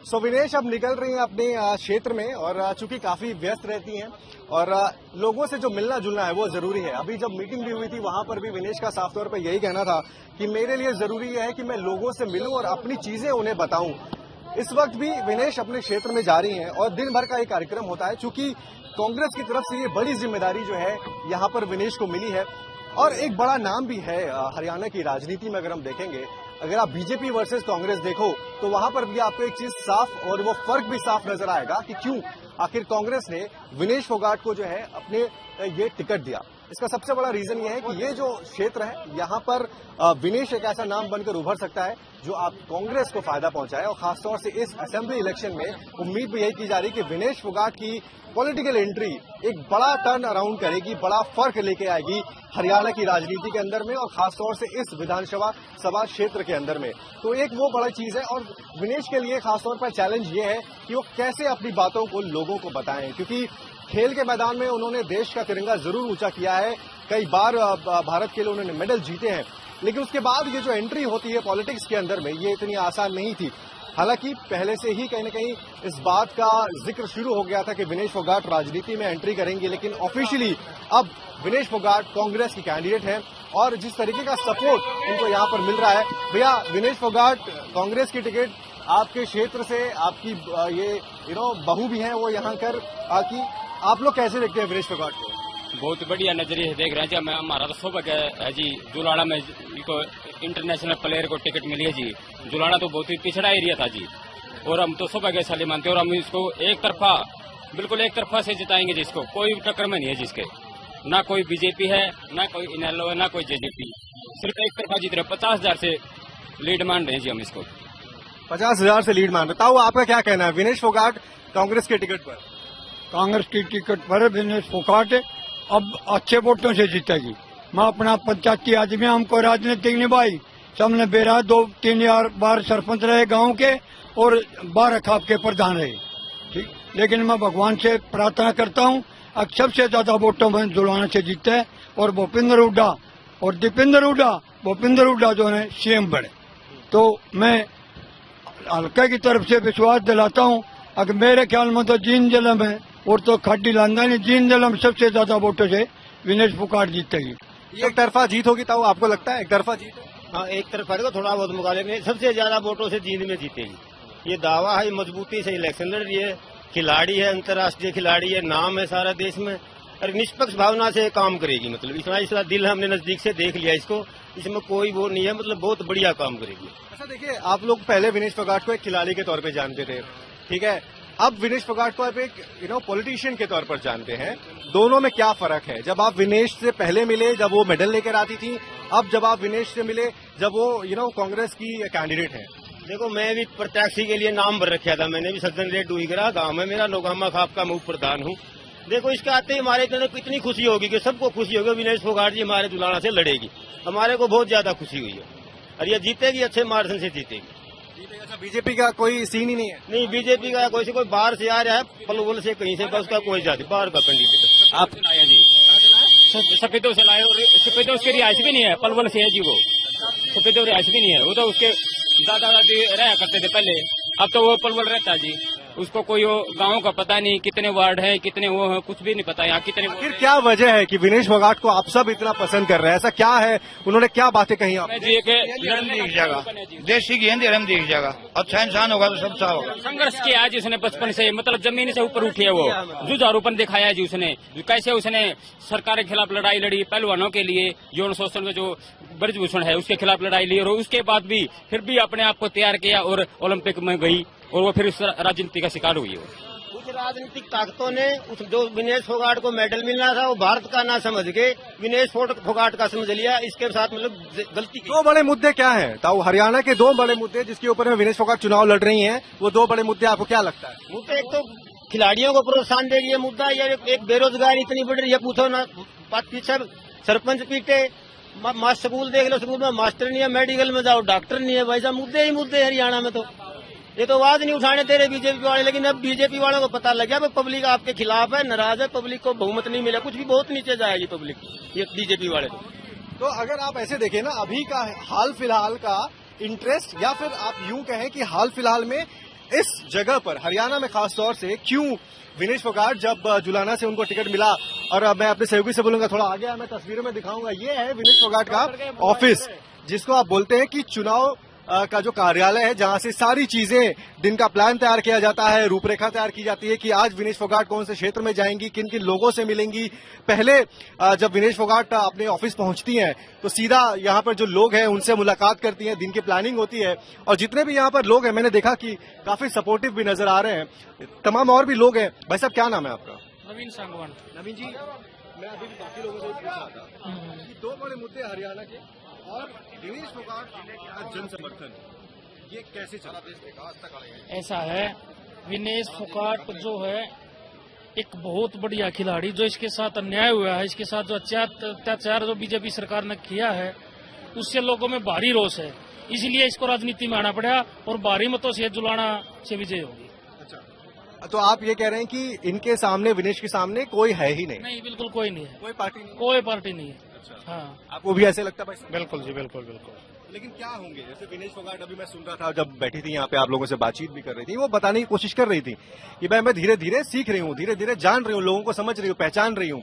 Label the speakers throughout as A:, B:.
A: विनेश अब निकल रही हैं अपने क्षेत्र में और चूंकि काफी व्यस्त रहती हैं और लोगों से जो मिलना जुलना है वो जरूरी है। अभी जब मीटिंग भी हुई थी वहां पर भी विनेश का साफ तौर पर यही कहना था कि मेरे लिए जरूरी है कि मैं लोगों से मिलूं और अपनी चीजें उन्हें बताऊं। इस वक्त भी विनेश अपने क्षेत्र में जा रही हैं और दिन भर का एक कार्यक्रम होता है। चूंकि कांग्रेस की तरफ से ये बड़ी जिम्मेदारी जो है यहाँ पर विनेश को मिली है और एक बड़ा नाम भी है हरियाणा की राजनीति में। अगर हम देखेंगे, अगर आप बीजेपी वर्सेस कांग्रेस देखो तो वहां पर भी आपको एक चीज साफ और वो फर्क भी साफ नजर आएगा कि क्यों आखिर कांग्रेस ने विनेश फोगाट को जो है अपने ये टिकट दिया। इसका सबसे बड़ा रीजन ये है कि ये जो क्षेत्र है यहाँ पर विनेश एक ऐसा नाम बनकर उभर सकता है जो आप कांग्रेस को फायदा पहुंचाए और खासतौर से इस असेंबली इलेक्शन में उम्मीद भी यही की जा रही कि विनेश फोगाट की पॉलिटिकल एंट्री एक बड़ा टर्न अराउंड करेगी, बड़ा फर्क लेके आएगी हरियाणा की राजनीति के अंदर में और खासतौर से इस विधानसभा क्षेत्र के अंदर में। तो एक वो बड़ा चीज है और विनेश के लिए खासतौर पर चैलेंज ये है कि वो कैसे अपनी बातों को लोगों को बताएं, क्योंकि खेल के मैदान में उन्होंने देश का तिरंगा जरूर ऊंचा किया है, कई बार भारत के लिए उन्होंने मेडल जीते हैं, लेकिन उसके बाद ये जो एंट्री होती है पॉलिटिक्स के अंदर में ये इतनी आसान नहीं थी। हालांकि पहले से ही कहीं न कहीं इस बात का जिक्र शुरू हो गया था कि विनेश फोगाट राजनीति में एंट्री करेंगे, लेकिन ऑफिशियली अब विनेश फोगाट कांग्रेस की कैंडिडेट हैं और जिस तरीके का सपोर्ट इनको यहाँ पर मिल रहा है। भैया, विनेश फोगाट कांग्रेस की टिकट आपके क्षेत्र से, आपकी ये बहू भी हैं वो यहाँ कर आकी, आप लोग कैसे देखते हैं विनेश फोगाट को?
B: बहुत बढ़िया नजरिए से देख रहे हैं जी। हमारा तो सौभाग्य है जी, जुलाना में इनको इंटरनेशनल प्लेयर को टिकट मिली है जी। जुलाना तो बहुत ही पिछड़ा एरिया था जी और हम तो सौभाग्यशाली मानते हैं और हम इसको बिल्कुल एक तरफा से जिताएंगे जिसको कोई टक्कर में नहीं है जिसके, ना कोई बीजेपी है ना कोई इनेलो है ना कोई जेजेपी, सिर्फ एक तरफा जीत रहे। 50,000 से लीड मान रहे हैं जी हम इसको।
A: 50,000 से लीड मान रहे। ताऊ, आपका क्या कहना है विनेश फोगाट कांग्रेस के टिकट पर?
C: कांग्रेस की टिकट पर विनेश फोगाट अब अच्छे वोटों से जीतेगी। मैं अपना पंचायती आदमी, हमको राजनीतिक निभाई, सबने बेरा 2-3 बार सरपंच रहे गांव के और 12 खाप के प्रधान रहे, ठीक। लेकिन मैं भगवान से प्रार्थना करता हूं अब सबसे ज्यादा वोटों में जुलाना से जीते और भूपेंद्र हुड्डा और दीपेंद्र हुड्डा, भूपेंद्र हुड्डा जो है सीएम बने। तो मैं हल्का की तरफ से विश्वास दिलाता हूं, अगर मेरे ख्याल में तो जींद जिले में और तो खाटी लांदा नहीं, जींद जिले में सबसे ज्यादा वोटों से विनेश फोगाट जीतेगी।
A: एक तरफा जीत होगी ताऊ, आपको लगता है एक तरफा जीत?
D: हाँ, एक तरफा को थोड़ा बहुत मुकाबले में सबसे ज्यादा वोटों से जींद में जीतेगी। ये दावा है, मजबूती से इलेक्शन लड़ रही है, खिलाड़ी है, अंतर्राष्ट्रीय खिलाड़ी है, नाम है सारा देश में और निष्पक्ष भावना से काम करेगी। मतलब इसका दिल हमने नजदीक से देख लिया इसको, इसमें कोई वो नहीं है, मतलब बहुत बढ़िया काम करेगी।
A: अच्छा देखिए, आप लोग पहले विनेश फोगाट को एक खिलाड़ी के तौर पे जानते थे, ठीक है, अब विनेश फोगाट को आप एक पॉलिटिशियन के तौर पर जानते हैं। दोनों में क्या फर्क है? जब आप विनेश से पहले मिले जब वो मेडल लेकर आती थी, अब जब आप विनेश से मिले जब वो कांग्रेस की कैंडिडेट है।
D: देखो, मैं भी प्रत्याशी के लिए नाम भर रखा था, मैंने भी सज्जन रेट डूईगरा गांव में मेरा नोगामा खाप का मैं उप प्रधान हूँ। देखो, इसके आते ही हमारे इतनी खुशी होगी कि सबको खुशी होगी विनेश फोगाट जी हमारे जुलाना से लड़ेगी, हमारे को बहुत ज्यादा खुशी हुई है और ये जीतेगी, अच्छे मार्जिन से जीतेगी।
A: बीजेपी का कोई सीन ही नहीं है?
D: नहीं, बीजेपी का कोई बाहर से आ रहा है, पलवल से कहीं से, बस का कोई जाति बाहर का कैंडिडेट।
B: आप लाया जी, सफेदों से लाए और सफेदों उसकी रिहाइश भी नहीं है, पलवल से है जी वो, सफेदों रिहाइश भी नहीं है, वो तो उसके दादा दादी रहा करते थे पहले, अब तो वो पलवल रहता है जी। उसको कोई गांव का पता नहीं, कितने वार्ड है, कितने वो है, कुछ भी नहीं पता यहाँ कितने।
A: फिर क्या वजह है कि विनेश फोगाट को आप सब इतना पसंद कर रहे हैं? ऐसा क्या है, उन्होंने क्या बातें कही? आप
D: दिख जाएगा, देसी गेंद रम दिख जाएगा, अच्छा इंसान होगा तो सब सा होगा।
B: संघर्ष किया है जी उसने बचपन से, मतलब जमीन से ऊपर उठी है वो, जुझारूपन दिखाया है जी उसने, कैसे उसने सरकार के खिलाफ लड़ाई लड़ी, पहलवानों के लिए यौन शोषण में जो ब्रजभूषण है उसके खिलाफ लड़ाई ली और उसके बाद भी फिर भी अपने आप को तैयार किया और ओलंपिक में गई और वो फिर उस राजनीति का शिकार हुई है।
D: कुछ राजनीतिक ताकतों ने जो विनेश फोगाट को मेडल मिलना था वो भारत का ना समझ के विनेश फोगाट का समझ लिया, इसके साथ मतलब गलती की।
A: 2 बड़े मुद्दे क्या हैं ताऊ? हरियाणा के 2 बड़े मुद्दे जिसके ऊपर में विनेश फोगाट चुनाव लड़ रही हैं, वो 2 बड़े मुद्दे आपको क्या लगता है?
D: मुद्दे एक तो खिलाड़ियों को प्रोत्साहन देगी ये मुद्दा, या एक बेरोजगारी इतनी बढ़ रही है, पूछो ना, पीछे सरपंच पीटे, स्कूल देख लो, स्कूल में मास्टर नहीं है, मेडिकल में जाओ डॉक्टर नहीं है, भाई साहब मुद्दे ही मुद्दे हरियाणा में। तो ये तो आवाज नहीं उठाने दे रहे बीजेपी वाले, लेकिन अब बीजेपी वालों को पता लग गया पब्लिक आपके खिलाफ है, नाराज है, पब्लिक को बहुमत नहीं मिला, कुछ भी बहुत नीचे जाएगी पब्लिक ये बीजेपी वाले।
A: तो अगर आप ऐसे देखें ना, अभी का हाल फिलहाल का इंटरेस्ट, या फिर आप यूं कहें कि हाल फिलहाल में इस जगह पर हरियाणा में खास तौर से क्यों विनेश फोगाट जब जुलाना से उनको टिकट मिला, और मैं अपने सहयोगी से बोलूंगा थोड़ा आगे मैं तस्वीरों में दिखाऊंगा, ये है विनेश फोगाट का ऑफिस, जिसको आप बोलते हैं कि चुनाव का जो कार्यालय है, जहां से सारी चीजें, दिन का प्लान तैयार किया जाता है, रूपरेखा तैयार की जाती है कि आज विनेश फोगाट कौन से क्षेत्र में जाएंगी, किन किन लोगों से मिलेंगी। पहले जब विनेश फोगाट अपने ऑफिस पहुंचती हैं तो सीधा यहां पर जो लोग हैं उनसे मुलाकात करती हैं, दिन की प्लानिंग होती है, और जितने भी यहां पर लोग हैं मैंने देखा कि काफी सपोर्टिव भी नजर आ रहे हैं। तमाम और भी लोग हैं। भाई साहब, क्या नाम है आपका?
E: नवीन सांगवान।
A: नवीन जी, मैं अभी भी बाकी लोगों से पूछ रहा था कि दो बड़े मुद्दे हरियाणा के और विनेश फोगाट का जन समर्थन, ये कैसे चला?
E: ऐसा है, विनेश फोगाट जो है एक बहुत बढ़िया खिलाड़ी, जो इसके साथ अन्याय हुआ है, इसके साथ जो अत्याचार जो बीजेपी सरकार ने किया है, उससे लोगों में भारी रोष है, इसलिए इसको राजनीति में आना पड़ा और भारी मतों से जुलाना से विजय होगी।
A: अच्छा, तो आप ये कह रहे हैं कि इनके सामने, विनेश के सामने कोई है ही नहीं?
E: नहीं, बिल्कुल कोई नहीं है,
A: कोई पार्टी नहीं?
E: कोई पार्टी नहीं है।
A: अच्छा,
E: हाँ,
A: आपको भी ऐसे लगता है भाई?
E: बिल्कुल जी, बिल्कुल बिल्कुल।
A: लेकिन क्या होंगे, जैसे विनेश फोगाट, अभी मैं सुन रहा था जब बैठी थी यहाँ पे, आप लोगों से बातचीत भी कर रही थी, वो बताने की कोशिश कर रही थी कि भाई मैं धीरे धीरे सीख रही हूँ, धीरे धीरे जान रही हूँ, लोगों को समझ रही हूँ, पहचान रही हूँ।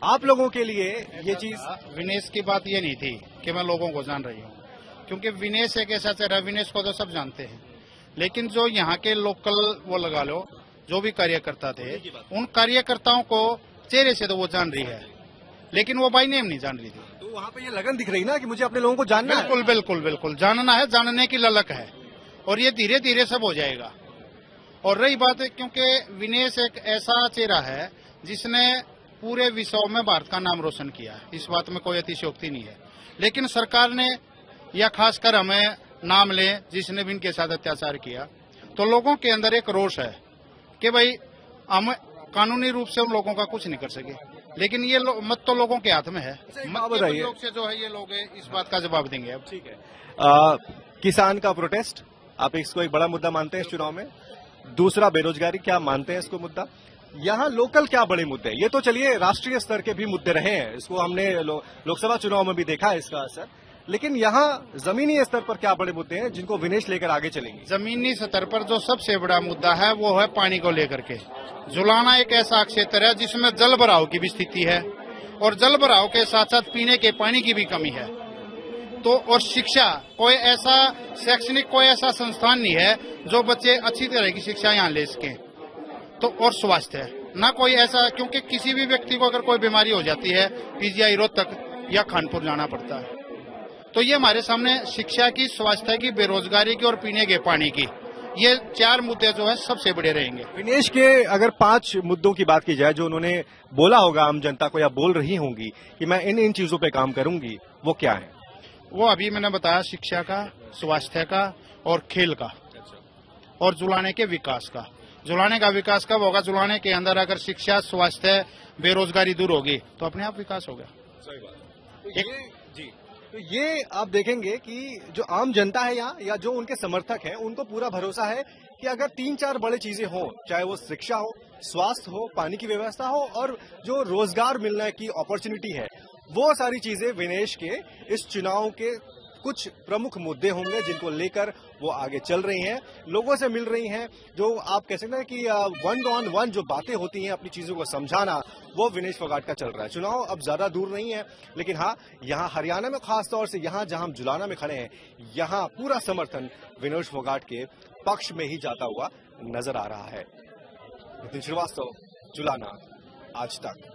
A: आप लोगों के लिए ये चीज?
F: विनेश की बात ये नहीं थी कि मैं लोगों को जान रही हूँ, क्योंकि विनेश एक ऐसा चेहरा, विनेश को तो सब जानते हैं, लेकिन जो यहाँ के लोकल वो लगा लो जो भी कार्यकर्ता थे, उन कार्यकर्ताओं को चेहरे से तो वो जान रही है, लेकिन वो बाई नेम नहीं जान रही थी।
A: तो वहाँ पे ये लगन दिख रही ना कि मुझे अपने लोगों को जानना है।
F: बिल्कुल बिल्कुल बिल्कुल जानना है, जानने की ललक है, और ये धीरे धीरे सब हो जाएगा। और रही बात है, क्योंकि विनेश एक ऐसा चेहरा है जिसने पूरे विश्व में भारत का नाम रोशन किया है, इस बात में कोई अतिशयोक्ति नहीं है, लेकिन सरकार ने, या खासकर हमें नाम लें जिसने भी इनके साथ अत्याचार किया, तो लोगों के अंदर एक रोष है कि भाई हम कानूनी रूप से उन लोगों का कुछ नहीं कर सके, लेकिन ये मत तो लोगों के हाथ में है। मत के प्रयोग से जो है ये लोग इस बात का जवाब देंगे। अब
A: ठीक है, किसान का प्रोटेस्ट, आप इसको एक बड़ा मुद्दा मानते हैं इस चुनाव में? दूसरा, बेरोजगारी, क्या मानते हैं इसको मुद्दा? यहाँ लोकल क्या बड़े मुद्दे हैं? ये तो चलिए राष्ट्रीय स्तर के भी मुद्दे रहे हैं, इसको हमने लोकसभा चुनाव में भी देखा है इसका असर, लेकिन यहाँ जमीनी स्तर पर क्या बड़े मुद्दे हैं जिनको विनेश लेकर आगे चलेंगे?
F: जमीनी स्तर पर जो सबसे बड़ा मुद्दा है वो है पानी को लेकर के। जुलाना एक ऐसा क्षेत्र है जिसमें जल भराव की भी स्थिति है, और जल भराव के साथ साथ पीने के पानी की भी कमी है। तो और शिक्षा, कोई ऐसा शैक्षणिक कोई ऐसा संस्थान नहीं है जो बच्चे अच्छी तरह की शिक्षा यहाँ ले सकें। तो और स्वास्थ्य है ना कोई ऐसा, क्योंकि किसी भी व्यक्ति को अगर कोई बीमारी हो जाती है पीजीआई रोहतक या खानपुर जाना पड़ता है। तो ये हमारे सामने शिक्षा की, स्वास्थ्य की, बेरोजगारी की और पीने के पानी की, ये चार मुद्दे जो है सबसे बड़े रहेंगे।
A: विनेश के अगर 5 मुद्दों की बात की जाए जो उन्होंने बोला होगा आम जनता को, या बोल रही होंगी कि मैं इन चीजों पे काम करूंगी, वो क्या है?
F: वो अभी मैंने बताया, शिक्षा का, स्वास्थ्य का और खेल का, और जुलाने के विकास का। जुलाने का विकास कब होगा? जुलाने के अंदर अगर शिक्षा, स्वास्थ्य, बेरोजगारी दूर होगी तो अपने आप विकास होगा।
A: सही बात। तो ये आप देखेंगे कि जो आम जनता है यहाँ, या जो उनके समर्थक हैं, उनको पूरा भरोसा है कि अगर 3-4 बड़े चीजें हों, चाहे वो शिक्षा हो, स्वास्थ्य हो, पानी की व्यवस्था हो, और जो रोजगार मिलने की अपॉर्चुनिटी है, वो सारी चीजें विनेश के इस चुनाव के कुछ प्रमुख मुद्दे होंगे जिनको लेकर वो आगे चल रही हैं, लोगों से मिल रही हैं। जो आप कह सकते हैं कि 1-on-1 जो बातें होती हैं, अपनी चीजों को समझाना, वो विनेश फोगाट का चल रहा है। चुनाव अब ज्यादा दूर नहीं है, लेकिन हाँ, यहाँ हरियाणा में खासतौर से, यहाँ जहां हम जुलाना में खड़े हैं, यहाँ पूरा समर्थन विनेश फोगाट के पक्ष में ही जाता हुआ नजर आ रहा है। नितिन श्रीवास्तव, जुलाना, आज तक।